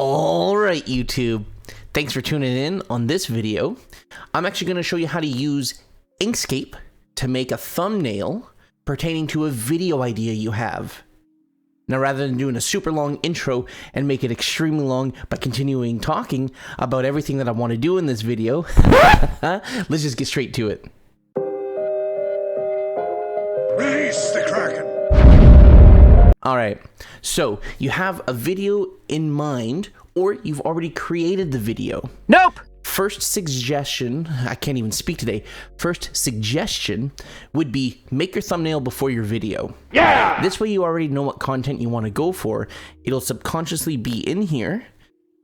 All right, YouTube. Thanks for tuning in on this video. I'm actually going to show you how to use Inkscape to make a thumbnail pertaining to a video idea you have. Now, rather than doing a super long intro and make it extremely long by continuing talking about everything that I want to do in this video, let's just get straight to it. Release the Kraken! Alright, so you have a video in mind, or you've already created the video. Nope! First suggestion, I can't even speak today. First suggestion would be make your thumbnail before your video. Yeah! This way you already know what content you want to go for. It'll subconsciously be in here.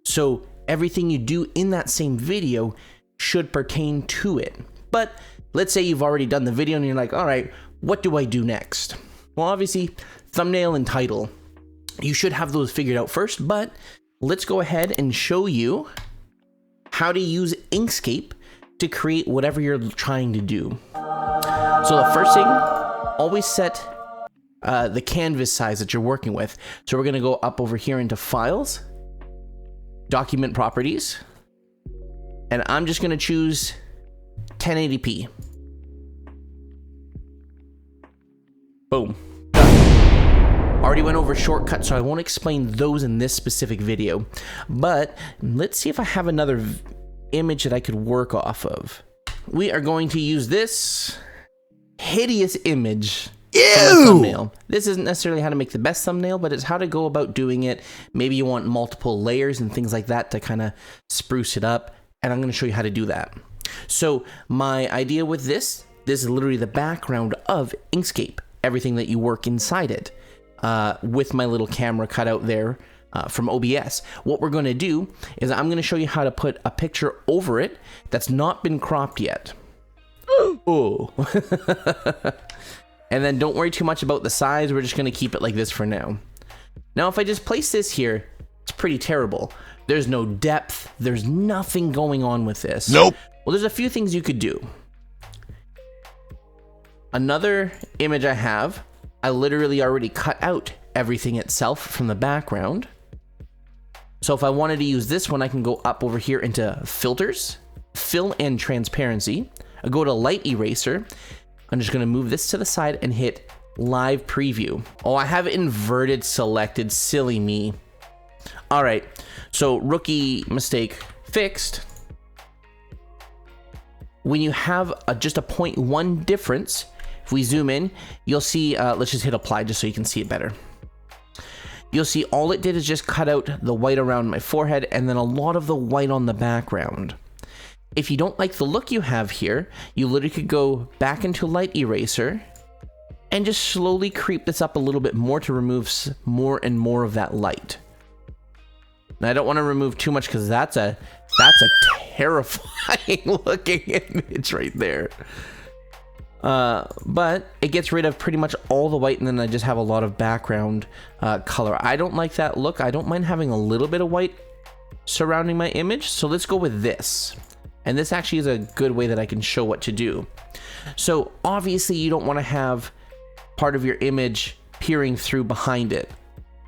So everything you do in that same video should pertain to it. But let's say you've already done the video and you're like, all right, what do I do next? Well, obviously, thumbnail and title. You should have those figured out first, but let's go ahead and show you how to use Inkscape to create whatever you're trying to do. So the first thing, always set the canvas size that you're working with. So we're gonna go up over here into Files, Document Properties, and I'm just gonna choose 1080p. Boom. Already went over shortcuts, so I won't explain those in this specific video. But let's see if I have another image that I could work off of. We are going to use this hideous image. Ew! Thumbnail. This isn't necessarily how to make the best thumbnail, but it's how to go about doing it. Maybe you want multiple layers and things like that to kind of spruce it up. And I'm going to show you how to do that. So my idea with this is literally the background of Inkscape. Everything that you work inside it. With my little camera cut out there from OBS. What we're going to do is I'm going to show you how to put a picture over it that's not been cropped yet. Oh. And then don't worry too much about the size. We're just going to keep it like this for now. Now, if I just place this here, it's pretty terrible. There's no depth. There's nothing going on with this. Nope. Well, there's a few things you could do. Another image I have, I literally already cut out everything itself from the background. So if I wanted to use this one, I can go up over here into Filters, Fill and Transparency. I go to Light Eraser. I'm just going to move this to the side and hit Live Preview. Oh, I have it inverted selected. Silly me. All right. So rookie mistake fixed. When you have just a 0.1 difference, if we zoom in, you'll see, let's just hit apply just so you can see it better. You'll see all it did is just cut out the white around my forehead and then a lot of the white on the background. If you don't like the look you have here, you literally could go back into Light Eraser and just slowly creep this up a little bit more to remove more and more of that light. Now, I don't want to remove too much because that's a terrifying looking image right there. But it gets rid of pretty much all the white, and then I just have a lot of background color. I don't like that look. I don't mind having a little bit of white surrounding my image. So let's go with this. And this actually is a good way that I can show what to do. So obviously you don't want to have part of your image peering through behind it.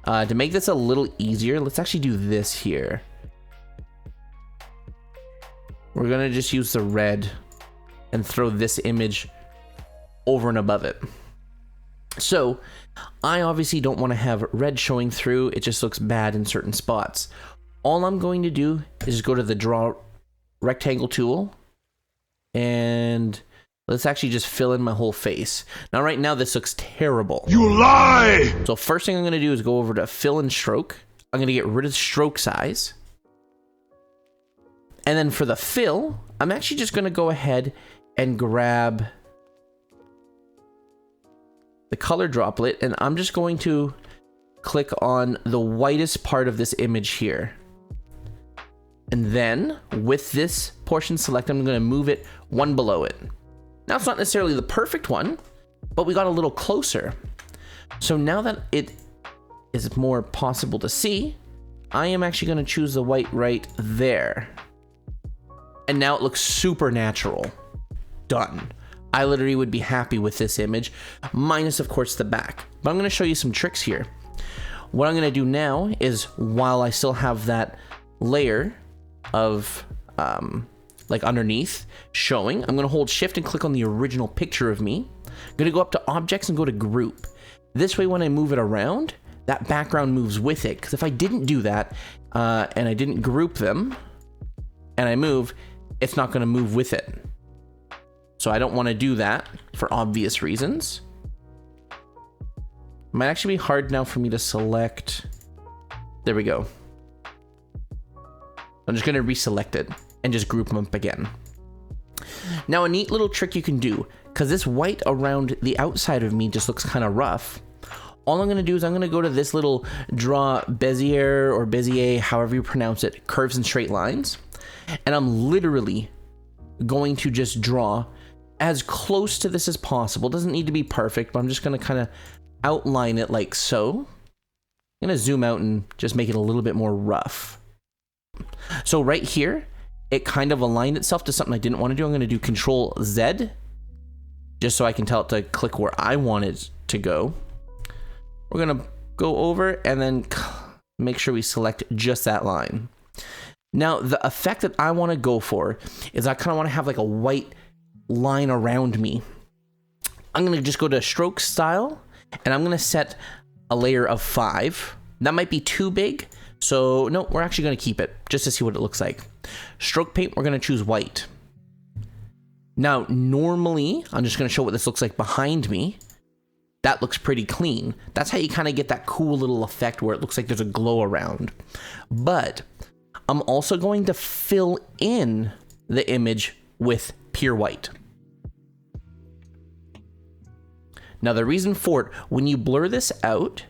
To make this a little easier, let's actually do this here. We're going to just use the red and throw this image over and above it. So I obviously don't want to have red showing through. It just looks bad in certain spots. All I'm going to do is go to the draw rectangle tool and let's actually just fill in my whole face. Now, right now, this looks terrible. You lie! So first thing I'm going to do is go over to fill and stroke. I'm going to get rid of stroke size. And then for the fill, I'm actually just going to go ahead and grab the color droplet, and I'm just going to click on the whitest part of this image here. And then with this portion selected, I'm going to move it one below it. Now, it's not necessarily the perfect one, but we got a little closer. So now that it is more possible to see, I am actually going to choose the white right there. And now it looks super natural. Done. I literally would be happy with this image, minus of course the back. But I'm going to show you some tricks here. What I'm going to do now is, while I still have that layer of like underneath showing, I'm going to hold shift and click on the original picture of me. I'm going to go up to objects and go to group. This way, when I move it around, that background moves with it. Because if I didn't do that and I didn't group them and I move, it's not going to move with it. So I don't want to do that for obvious reasons. It might actually be hard now for me to select. There we go. I'm just going to reselect it and just group them up again. Now, a neat little trick you can do, because this white around the outside of me just looks kind of rough. All I'm going to do is I'm going to go to this little draw Bezier or Bezier, however you pronounce it, curves and straight lines. And I'm literally going to just draw as close to this as possible. It doesn't need to be perfect, but I'm just going to kind of outline it like so. I'm going to zoom out and just make it a little bit more rough. So right here, it kind of aligned itself to something I didn't want to do. I'm going to do Control Z, just so I can tell it to click where I want it to go. We're going to go over and then make sure we select just that line. Now, the effect that I want to go for is I kind of want to have like a white line around me. I'm going to just go to stroke style and I'm going to set a layer of 5. That might be too big. So no, we're actually going to keep it just to see what it looks like. Stroke paint, we're going to choose white. Now, normally, I'm just going to show what this looks like behind me. That looks pretty clean. That's how you kind of get that cool little effect where it looks like there's a glow around. But I'm also going to fill in the image with pure white. Now, the reason for it, when you blur this out,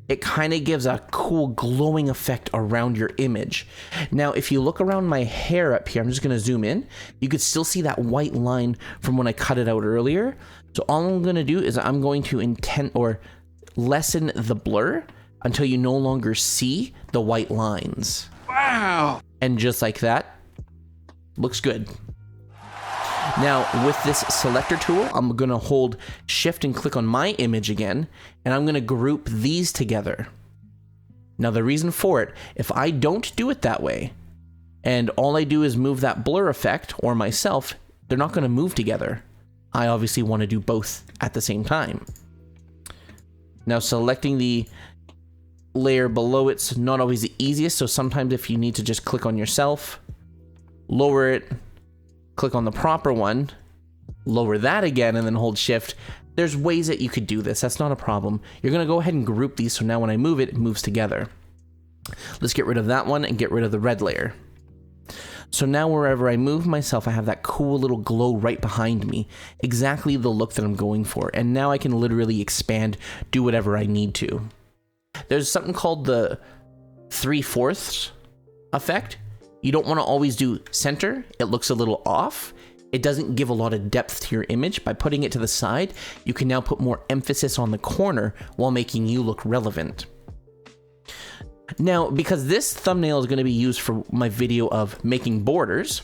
it kind of gives a cool glowing effect around your image. Now, if you look around my hair up here, I'm just going to zoom in. You could still see that white line from when I cut it out earlier. So all I'm going to do is I'm going to lessen the blur until you no longer see the white lines. Wow! And just like that, looks good. Now, with this selector tool, I'm going to hold shift and click on my image again, and I'm going to group these together. Now, the reason for it, if I don't do it that way, and all I do is move that blur effect, or myself, they're not going to move together. I obviously want to do both at the same time. Now, selecting the layer below it's not always the easiest, so sometimes if you need to just click on yourself, lower it, click on the proper one, lower that again, and then hold shift. There's ways that you could do this. That's not a problem. You're going to go ahead and group these, so now when I move it, it moves together. Let's get rid of that one and get rid of the red layer. So now wherever I move myself, I have that cool little glow right behind me. Exactly the look that I'm going for. And now I can literally expand, do whatever I need to. There's something called the 3/4 effect. You don't want to always do center. It looks a little off. It doesn't give a lot of depth to your image. By putting it to the side, you can now put more emphasis on the corner while making you look relevant. Now, because this thumbnail is going to be used for my video of making borders,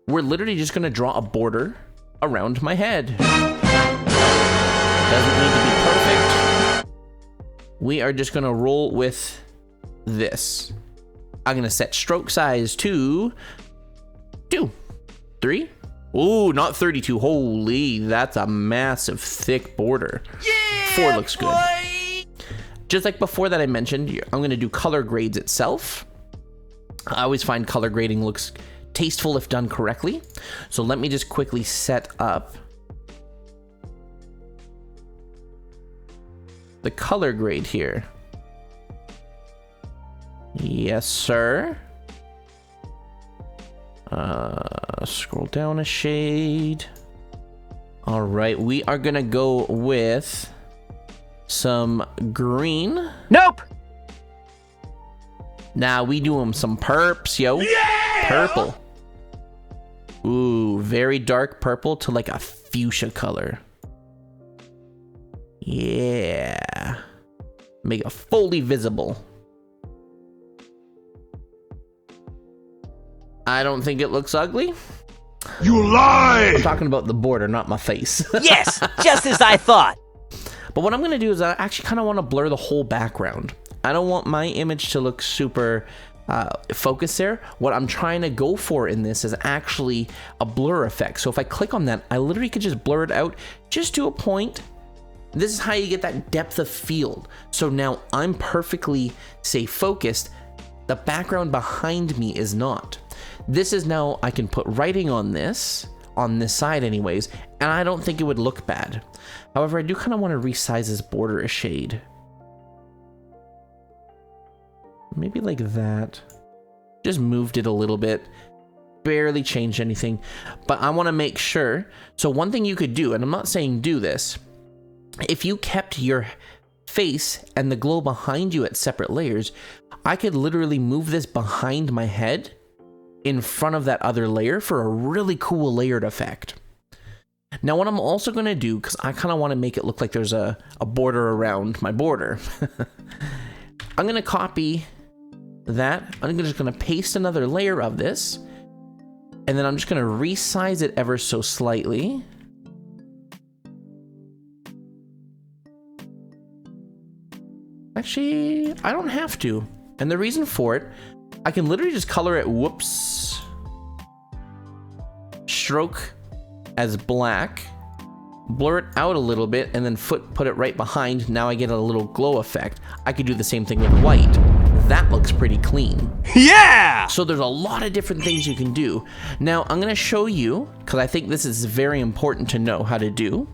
we're literally just going to draw a border around my head. Doesn't need to be perfect. We are just going to roll with this. I'm going to set stroke size to 2, 3. Ooh, not 32. Holy, that's a massive, thick border. Yeah, 4 looks good. Just like before that I mentioned, I'm going to do color grades itself. I always find color grading looks tasteful if done correctly. So let me just quickly set up the color grade here. Yes, sir. Scroll down a shade. All right, we are gonna go with some green. Nope. Now we do them some perps, yo. Yeah! Purple. Ooh, very dark purple to like a fuchsia color. Yeah. Make it fully visible. I don't think it looks ugly. You lie! I'm talking about the border, not my face. Yes, just as I thought. But what I'm going to do is I actually kind of want to blur the whole background. I don't want my image to look super focused there. What I'm trying to go for in this is actually a blur effect. So if I click on that, I literally could just blur it out just to a point. This is how you get that depth of field. So now I'm perfectly, say, focused. The background behind me is not. This is now, I can put writing on this side anyways, and I don't think it would look bad. However, I do kind of want to resize this border a shade. Maybe like that. Just moved it a little bit. Barely changed anything. But I want to make sure. So one thing you could do, and I'm not saying do this, if you kept your face and the glow behind you at separate layers, I could literally move this behind my head in front of that other layer for a really cool layered effect. Now what I'm also going to do, because I kind of want to make it look like there's a border around my border, I'm going to copy that. I'm just going to paste another layer of this, and then I'm just going to resize it ever so slightly. Actually, I don't have to. And the reason for it, I can literally just color it, whoops, stroke as black, blur it out a little bit, and then put it right behind. Now I get a little glow effect. I could do the same thing with white. That looks pretty clean. Yeah! So there's a lot of different things you can do. Now I'm going to show you, because I think this is very important to know how to do.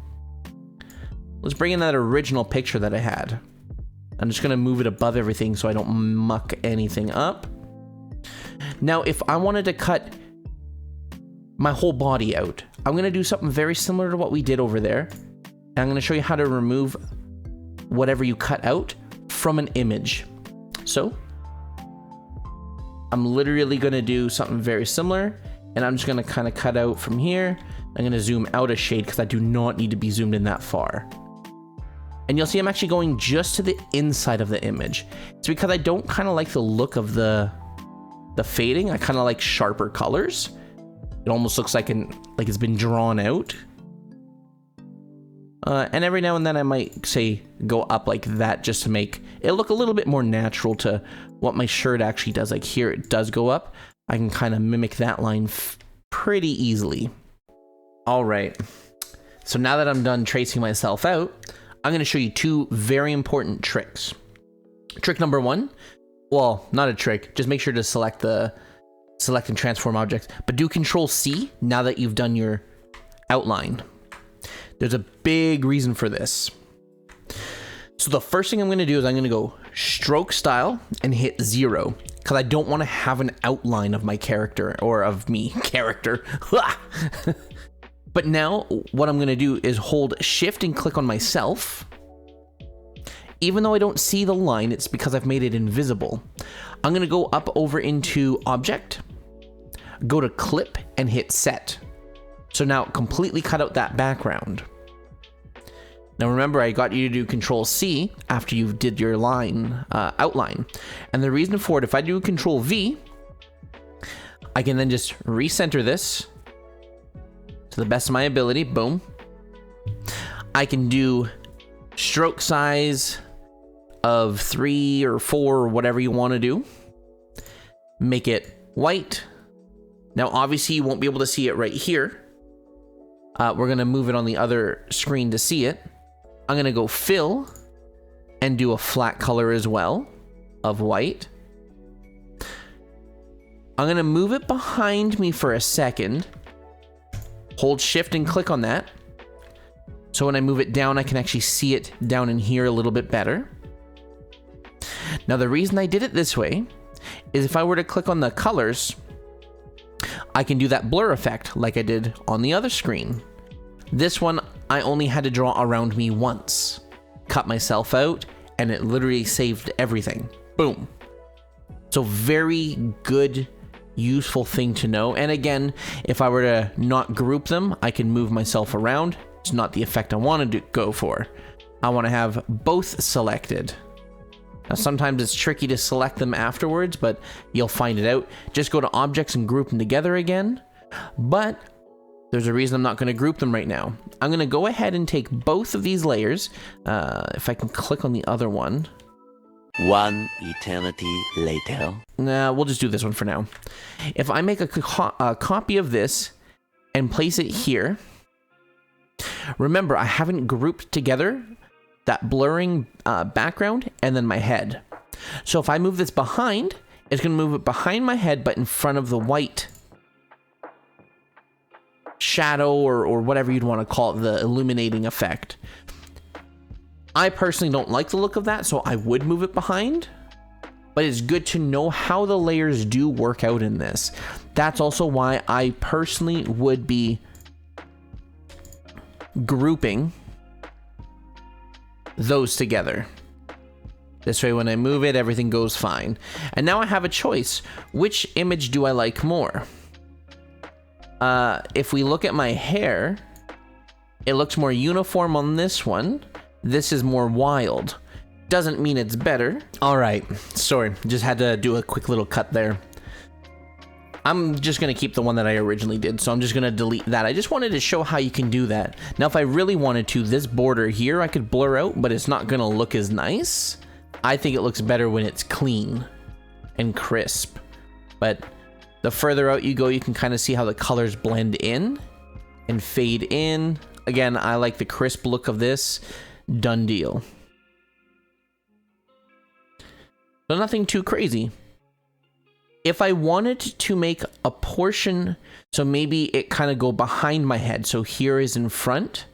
Let's bring in that original picture that I had. I'm just going to move it above everything so I don't muck anything up. Now, if I wanted to cut my whole body out, I'm going to do something very similar to what we did over there. And I'm going to show you how to remove whatever you cut out from an image. So I'm literally going to do something very similar, and I'm just going to kind of cut out from here. I'm going to zoom out a shade because I do not need to be zoomed in that far. And you'll see I'm actually going just to the inside of the image. It's because I don't kind of like the look of the fading. I kind of like sharper colors. It almost looks like it's been drawn out. And every now and then I might say go up like that just to make it look a little bit more natural to what my shirt actually does. Like here it does go up. I can kind of mimic that line pretty easily. All right. So now that I'm done tracing myself out, I'm going to show you two very important tricks. Trick number one, well, not a trick, just make sure to select and transform objects, but do Control C now that you've done your outline. There's a big reason for this. So the first thing I'm going to do is I'm going to go stroke style and hit 0, because I don't want to have an outline of my character, or of me, character. But now what I'm going to do is hold shift and click on myself. Even though I don't see the line, it's because I've made it invisible. I'm going to go up over into object, go to clip and hit set. So now completely cut out that background. Now remember, I got you to do Control C after you did your line outline. And the reason for it, if I do Control V, I can then just recenter this to the best of my ability. Boom. I can do stroke size of 3 or 4 or whatever you want to do. Make it white. Now obviously you won't be able to see it right here. We're going to move it on the other screen to see it. I'm going to go fill and do a flat color as well of white. I'm going to move it behind me for a second. Hold shift and click on that. So when I move it down, I can actually see it down in here a little bit better. Now the reason I did it this way is if I were to click on the colors, I can do that blur effect like I did on the other screen. This one, I only had to draw around me once. Cut myself out, and it literally saved everything. Boom. So very good, useful thing to know. And again, if I were to not group them, I can move myself around. It's not the effect I wanted to go for. I want to have both selected. Now sometimes it's tricky to select them afterwards, but you'll find it out. Just go to objects and group them together again. But There's a reason I'm not going to group them right now. I'm going to go ahead and take both of these layers. If I can click on the other one. One eternity later. Nah, we'll just do this one for now. If I make a copy of this and place it here, remember I haven't grouped together that blurring background and then my head. So if I move this behind, it's going to move it behind my head, but in front of the white shadow or whatever you'd want to call it, the illuminating effect. I personally don't like the look of that, so I would move it behind, but it's good to know how the layers do work out in this. That's also why I personally would be grouping those together. This way, when I move it, everything goes fine. And now I have a choice. Which image do I like more? If we look at my hair, it looks more uniform on this one. This is more wild. Doesn't mean it's better. All right, sorry, just had to do a quick little cut there. I'm just gonna keep the one that I originally did, so I'm just gonna delete that. I just wanted to show how you can do that. Now, if I really wanted to, this border here, I could blur out, but it's not gonna look as nice. I think it looks better when it's clean and crisp. But the further out you go, you can kind of see how the colors blend in and fade in. Again, I like the crisp look of this. Done deal. So nothing too crazy. If I wanted to make a portion, so maybe it kind of go behind my head. So here is in front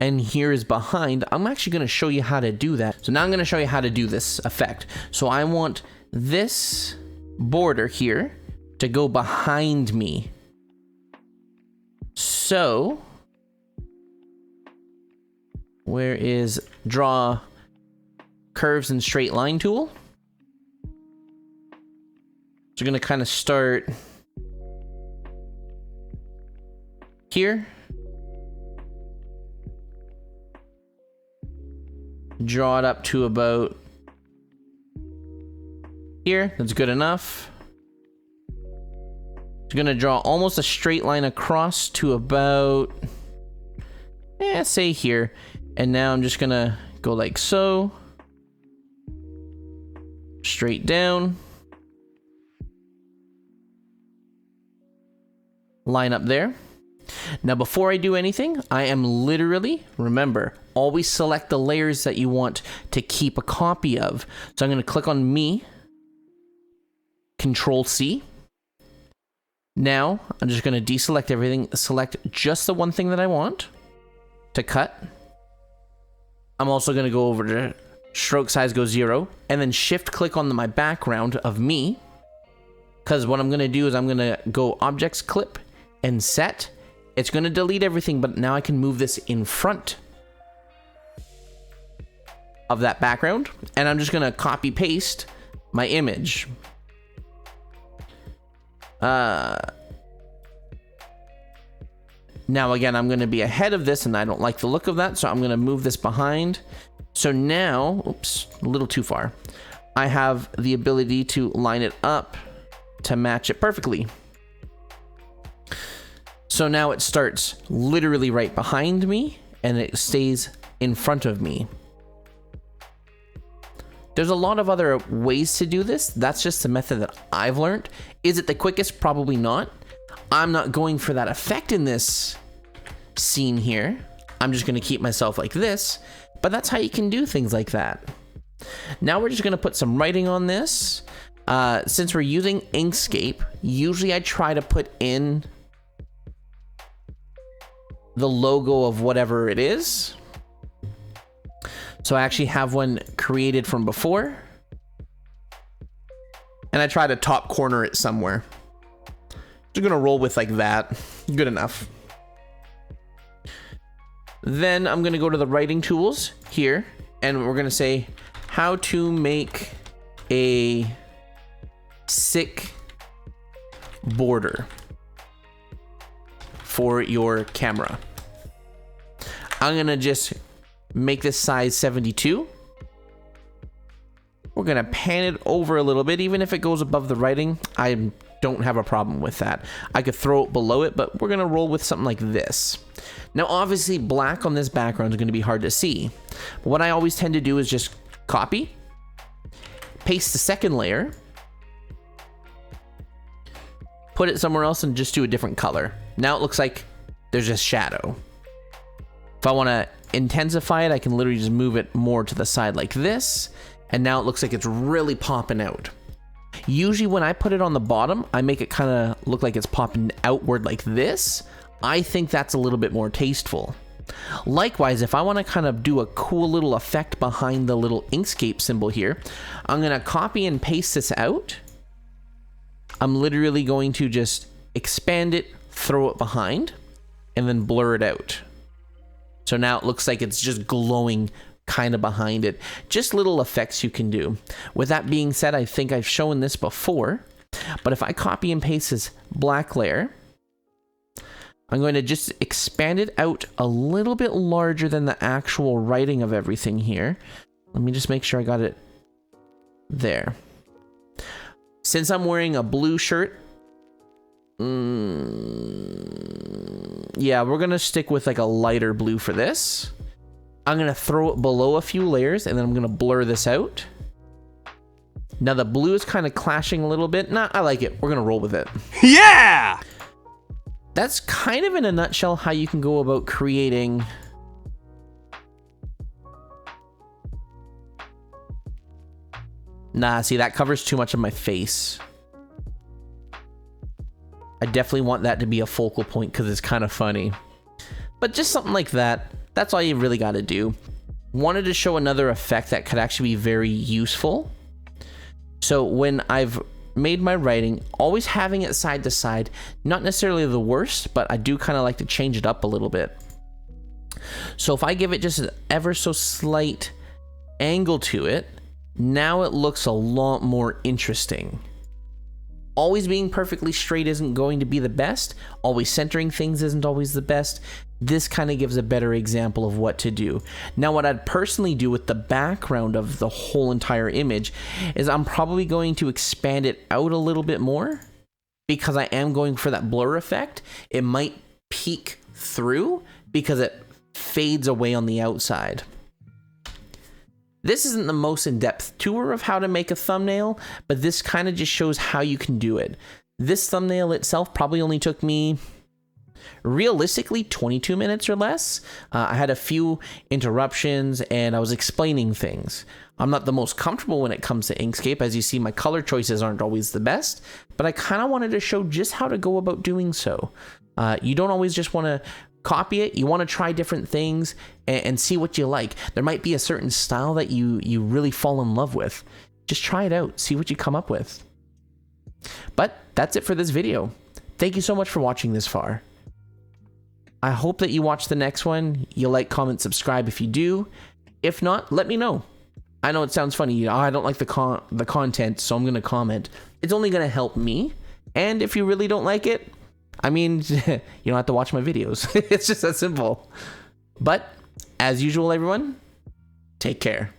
and here is behind. I'm actually going to show you how to do that. So now I'm going to show you how to do this effect. So I want this border here to go behind me. So where is draw curves and straight line tool? So we're going to kind of start here. Draw it up to about here. That's good enough. It's going to draw almost a straight line across to about, say here. And now I'm just going to go like so. Straight down. Line up there. Now, before I do anything, I am literally, remember, always select the layers that you want to keep a copy of. So I'm going to click on me, Control C. Now, I'm just going to deselect everything, select just the one thing that I want to cut. I'm also going to go over to stroke size, go 0, and then shift click on my background of me. Because what I'm going to do is I'm going to go objects, clip, and set. It's going to delete everything, but now I can move this in front of that background, and I'm just going to copy paste my image. Now again, I'm going to be ahead of this and I don't like the look of that, so I'm going to move this behind. So now, oops, a little too far. I have the ability to line it up to match it perfectly. So now it starts literally right behind me and it stays in front of me. There's a lot of other ways to do this. That's just the method that I've learned. Is it the quickest? Probably not. I'm not going for that effect in this scene here. I'm just going to keep myself like this, but that's how you can do things like that. Now we're just going to put some writing on this. Since we're using Inkscape, usually I try to put in the logo of whatever it is. So I actually have one created from before, and I try to top corner it somewhere. Just gonna roll with like that. Good enough. Then I'm gonna go to the writing tools here, and we're gonna say how to make a sick border for your camera. I'm gonna just make this size 72. We're gonna pan it over a little bit, even if it goes above the writing. I'm don't have a problem with that. I could throw it below it, but we're gonna roll with something like this. Now, obviously, black on this background is gonna be hard to see. But what I always tend to do is just copy, paste the second layer, put it somewhere else and just do a different color. Now it looks like there's a shadow. If I wanna intensify it, I can literally just move it more to the side like this. And now it looks like it's really popping out. Usually when I put it on the bottom, I make it kind of look like it's popping outward like this. I think that's a little bit more tasteful. Likewise, if I want to kind of do a cool little effect behind the little Inkscape symbol here, I'm going to copy and paste this out. I'm literally going to just expand it, throw it behind, and then blur it out. So now it looks like it's just glowing kind of behind it. Just little effects you can do. With that being said, I think I've shown this before, but if I copy and paste this black layer, I'm going to just expand it out a little bit larger than the actual writing of everything here. Let me just make sure I got it there. Since I'm wearing a blue shirt, yeah, we're gonna stick with like a lighter blue for this. I'm gonna throw it below a few layers and then I'm gonna blur this out. Now the blue is kind of clashing a little bit. Nah, I like it. We're gonna roll with it. Yeah! That's kind of in a nutshell how you can go about creating Nah, see, that covers too much of my face. I definitely want that to be a focal point because it's kind of funny. But just something like that, that's all you really got to do. Wanted to show another effect that could actually be very useful. So when I've made my writing, always having it side to side, not necessarily the worst, but I do kind of like to change it up a little bit. So if I give it just an ever so slight angle to it, now it looks a lot more interesting. Always being perfectly straight isn't going to be the best. Always centering things isn't always the best. This kind of gives a better example of what to do. Now, what I'd personally do with the background of the whole entire image is I'm probably going to expand it out a little bit more because I am going for that blur effect. It might peek through because it fades away on the outside. This isn't the most in-depth tour of how to make a thumbnail, but this kind of just shows how you can do it. This thumbnail itself probably only took me, realistically, 22 minutes or less. I had a few interruptions and I was explaining things. I'm not the most comfortable when it comes to Inkscape. As you see, my color choices aren't always the best, but I kind of wanted to show just how to go about doing so. You don't always just want to copy it. You want to try different things and see what you like. There might be a certain style that you really fall in love with. Just try it out, see what you come up with. But that's it for this video. Thank you so much for watching this far. I hope that you watch the next one. You like, comment, subscribe if you do. If not, let me know. I know it sounds funny. I don't like the content, so I'm going to comment. It's only going to help me. And if you really don't like it, I mean, you don't have to watch my videos. It's just that simple. But as usual, everyone, take care.